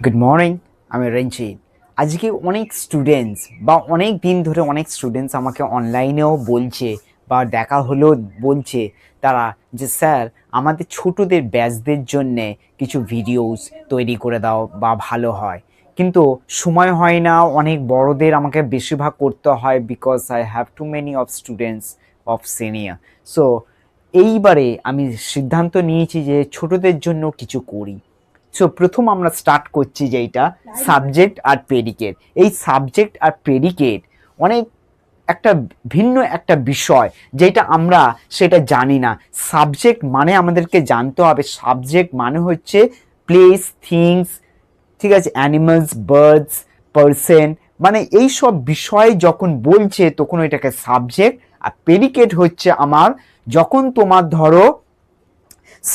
Good morning, আমি রঞ্জিত। আজকে অনেক স্টুডেন্টস বা অনেক দিন ধরে অনেক স্টুডেন্টস আমাকে অনলাইনেও বলছে বা দেখা হলেও বলছে তারা যে স্যার আমাদের ছোটদের ব্যাচদের জন্যে কিছু ভিডিওস তৈরি করে দাও বা ভালো হয়, কিন্তু সময় হয় না। অনেক বড়দের আমাকে বেশিরভাগ করতে হয় because I have to many of students of senior. So এইবারে আমি সিদ্ধান্ত নিয়েছি যে ছোটদের জন্য কিছু করি। সো প্রথম আমরা স্টার্ট করছি যেইটা সাবজেক্ট আর প্রেডিকেট। এই সাবজেক্ট আর প্রেডিকেট অনেক একটা ভিন্ন একটা বিষয় যেটা আমরা সেটা জানি না। সাবজেক্ট মানে আমাদেরকে জানতে হবে, সাবজেক্ট মানে হচ্ছে প্লেস, থিংস, ঠিক আছে, অ্যানিমালস, বার্ডস, পার্সন, মানে এই সব বিষয় যখন বলছে তখন এটাকে সাবজেক্ট। আর প্রেডিকেট হচ্ছে আমার যখন তোমার ধরো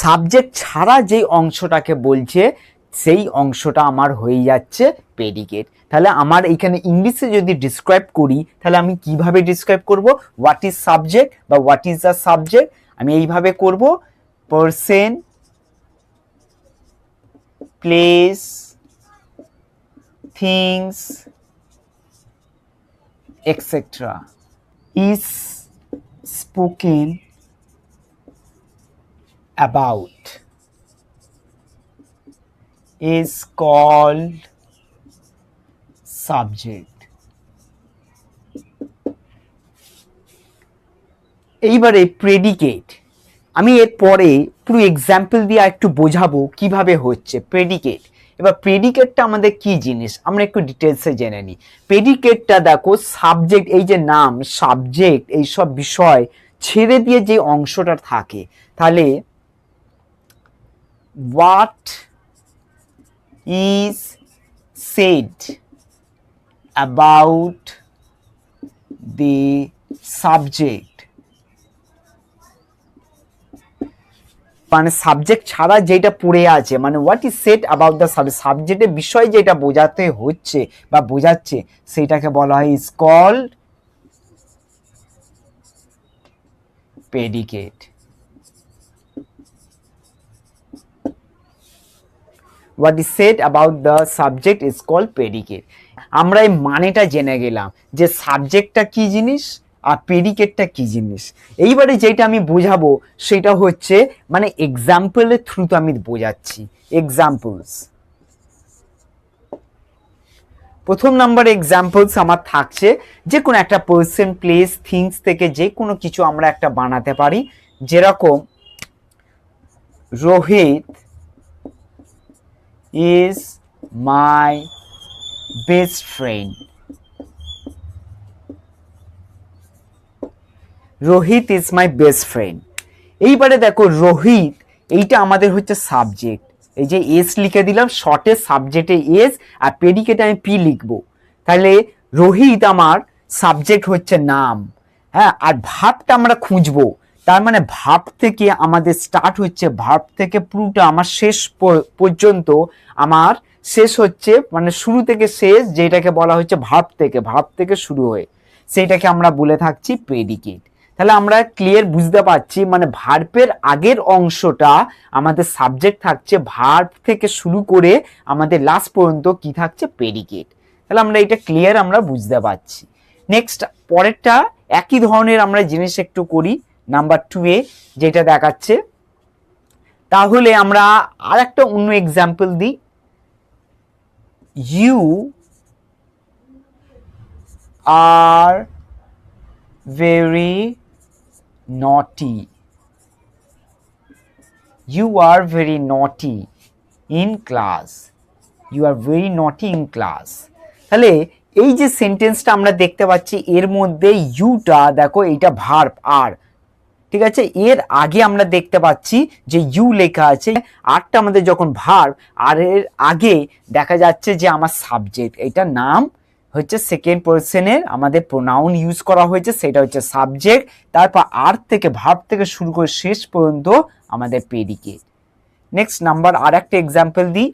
সাবজেক্ট ছাড়া যেই অংশটাকে বলছে সেই অংশটা আমার হয়ে যাচ্ছে প্রেডিকেট। তাহলে আমার এইখানে ইংলিশে যদি ডিসক্রাইব করি তাহলে আমি কিভাবে ডিসক্রাইব করব? হোয়াট ইজ সাবজেক্ট বা হোয়াট ইজ দ্য সাবজেক্ট, আমি এইভাবে করব, person, place, things, etcetera is spoken about is called subject. এইবারে প্রেডিকেট আমি এর পরে পুরো এক্সাম্পল দিয়ে একটু বোঝাবো কিভাবে হচ্ছে প্রেডিকেট। এবার প্রেডিকেটটা আমাদের কি জিনিস আমরা একটু ডিটেলসে জেনে নিই। প্রেডিকেটটা দেখো সাবজেক্ট, এই যে নাম, সাবজেক্ট, এইসব বিষয় ছেড়ে দিয়ে যে অংশটা থাকে, তাহলে what is said about the subject, মানে সাবজেক্ট ছাড়া যেটা পড়ে আছে, মানে what is said about the subject, সাবজেক্টের বিষয় যেটা বোঝাতে হচ্ছে বা বোঝাচ্ছে সেটাকে বলা হয় is called predicate. What is said about the subject is called predicate. আমরা এই মানেটা জেনে গেলাম যে সাবজেক্টটা কি জিনিস আর প্রেডিকেটটা কি জিনিস। এইবারে যেটা আমি বোঝাবো সেটা হচ্ছে মানে এক্সাম্পলের থ্রুতে আমি বোঝাচ্ছি। এক্সাম্পলস, প্রথম নাম্বার এক্সাম্পলস আমার থাকছে যে কোনো একটা পার্সন, প্লেস, থিংস থেকে যে কোনো কিছু আমরা একটা বানাতে পারি। যেরকম Rohit is my best friend. Rohit is my best friend. এইবারে দেখো রোহিত, এইটা আমাদের হচ্ছে সাবজেক্ট, এই যে এস লিখে দিলাম শর্টে, সাবজেক্টে এস আর প্রেডিকেটে আমি পি লিখবো। তাহলে রোহিত আমার সাবজেক্ট হচ্ছে নাম, হ্যাঁ। আর ভার্বটা আমরা খুঁজবো, তার মানে ভার্ব থেকে আমাদের স্টার্ট হচ্ছে, ভার্ব থেকে পুরোটা আমার শেষ পর্যন্ত আমার শেষ হচ্ছে, মানে শুরু থেকে শেষ যেটাকে বলা হচ্ছে ভার্ব থেকে শুরু হয়ে, সেইটাকে আমরা বলে থাকছি প্রেডিকেট। তাহলে আমরা ক্লিয়ার বুঝতে পারছি, মানে ভার্বের আগের অংশটা আমাদের সাবজেক্ট থাকছে, ভার্ব থেকে শুরু করে আমাদের লাস্ট পর্যন্ত কি থাকছে? প্রেডিকেট। তাহলে আমরা এটা ক্লিয়ার আমরা বুঝতে পারছি। নেক্সট পরেরটা একই ধরনের আমরা জিনিস একটু করি, নাম্বার 2 এ যেটা দেখাচ্ছে। তাহলে আমরা আর একটা অন্য এক্সাম্পল দিই। You are very naughty. You are very naughty in class. You are very naughty in class. তাহলে এই যে সেন্টেন্সটা আমরা দেখতে পাচ্ছি এর মধ্যে ইউটা দেখো এইটা ভার্ব আর, ঠিক আছে, এর আগে আমরা দেখতে পাচ্ছি যে ইউ লেখা আছে, আরটা আমাদের যখন ভার্ব, আর এর আগে দেখা যাচ্ছে যে আমার সাবজেক্ট, এটা নাম হচ্ছে সেকেন্ড পারসনের আমাদের প্রোনাউন ইউজ করা হয়েছে, সেটা হচ্ছে সাবজেক্ট। তারপর আর থেকে ভার্ব থেকে শুরু করে শেষ পর্যন্ত আমাদের প্রেডিকেট। নেক্সট নাম্বার আর একটা এক্সাম্পল দিই।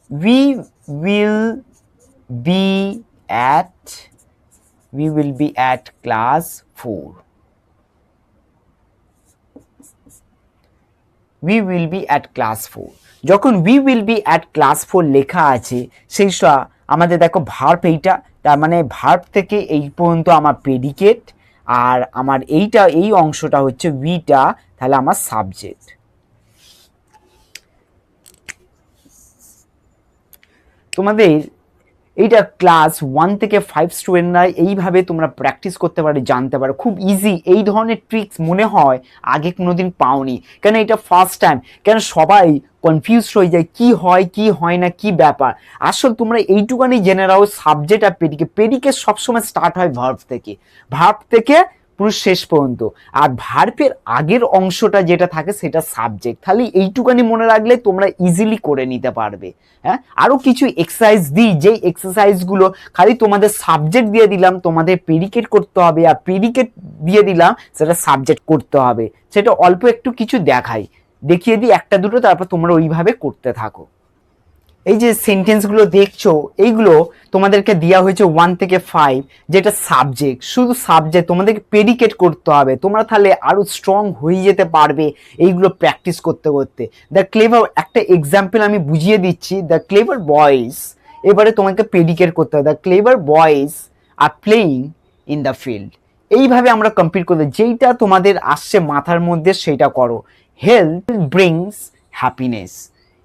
we will be at we will be at class 4. We will be at class 4। যখন we will be at class 4 লেখা আছে সেই আমাদের দেখো ভার্ব এইটা, তার মানে ভার্ব থেকে এই পর্যন্ত আমার প্রেডিকেট, আর আমার এই অংশটা হচ্ছে উইটা, তাহলে আমার সাবজেক্ট। তোমাদের এইটা ক্লাস 1 থেকে 5 স্টুডেন্টরা এইভাবে তোমরা প্র্যাকটিস করতে পারো, জানতে পারো, খুব ইজি। এই ধরনের ট্রিক্স মনে হয় আগে কোনোদিন পাওনি, কেন এটা ফার্স্ট টাইম, কেন সবাই কনফিউজ হয়ে যায় কি হয় কি হয় না কি ব্যাপার। আসল তোমরা এইটুকানি জেনে রাখো সাবজেক্ট আর প্রেডিকেট সবসময় স্টার্ট হয় ভার্ব থেকে পুরো শেষ পর্যন্ত, আর ভার্বের আগের অংশটা যেটা থাকে সেটা সাবজেক্ট। তাহলে এইটুকানি মনে রাখলে তোমরা ইজিলি করে নিতে পারবে। হ্যাঁ, আরো কিছু এক্সারসাইজ দিই, যেই এক্সারসাইজগুলো খালি তোমাদের সাবজেক্ট দিয়ে দিলাম, তোমাদের প্রেডিকেট করতে হবে, আর প্রেডিকেট দিয়ে দিলাম সেটা সাবজেক্ট করতে হবে। সেটা অল্প একটু কিছু দেখিয়ে দিই একটা দুটো, তারপর তোমরা ওইভাবে করতে থাকো। এই যে সেন্টেন্সগুলো দেখছো এইগুলো তোমাদেরকে দেওয়া হয়েছে 1 থেকে 5, যেটা সাবজেক্ট, শুধু সাবজেক্ট, তোমাদেরকে প্রেডিকেট করতে হবে। তোমরা তাহলে আরো স্ট্রং হয়ে যেতে পারবে এইগুলো প্র্যাকটিস করতে করতে। দ্য ক্লেভার, একটা এক্সাম্পল আমি বুঝিয়ে দিচ্ছি। দ্য ক্লেভার বয়েজ, এবারে তোমাকে প্রেডিকেট করতে হবে। The clever boys are playing in the field. এইভাবে আমরা কমপ্লিট করতে, যেইটা তোমাদের আসছে মাথার মধ্যে সেইটা করো। হেলথ ব্রিংস হ্যাপিনেস,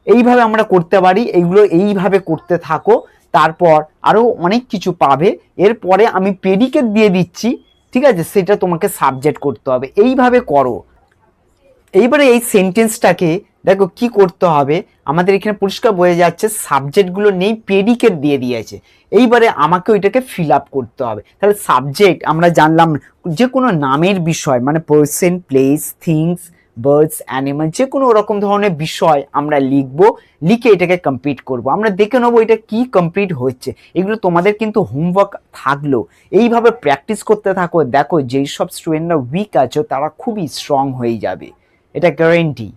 এইভাবে আমরা করতে পারি। এইগুলো এইভাবে করতে থাকো, তারপর আরো অনেক কিছু পাবে। এরপরে আমি প্রেডিকেট দিয়ে দিচ্ছি, ঠিক আছে, সেটা তোমাকে সাবজেক্ট করতে হবে। এইভাবে করো। এইবারে এই সেন্টেন্সটাকে দেখো কি করতে হবে, আমাদের এখানে পরিষ্কার বোঝা যাচ্ছে সাবজেক্টগুলো নেই, প্রেডিকেট দিয়ে দিয়েছে। এইবারে আমাকে ওইটাকে ফিল আপ করতে হবে। তাহলে সাবজেক্ট আমরা জানলাম, যে কোনো নামের বিষয়, মানে person, place, things, birds, animal, যে কোনো রকম ধরনের বিষয় আমরা লিখবো, লিখে এটাকে কমপ্লিট করব। আমরা দেখে নেবো এটা কি কমপ্লিট হচ্ছে। এগুলো তোমাদের কিন্তু হোমওয়ার্ক থাকলো, এইভাবে প্র্যাকটিস করতে থাকো। দেখো যেই সব স্টুডেন্টরা উইক আছে তারা খুবই স্ট্রং হয়ে যাবে, এটা গ্যারেন্টি।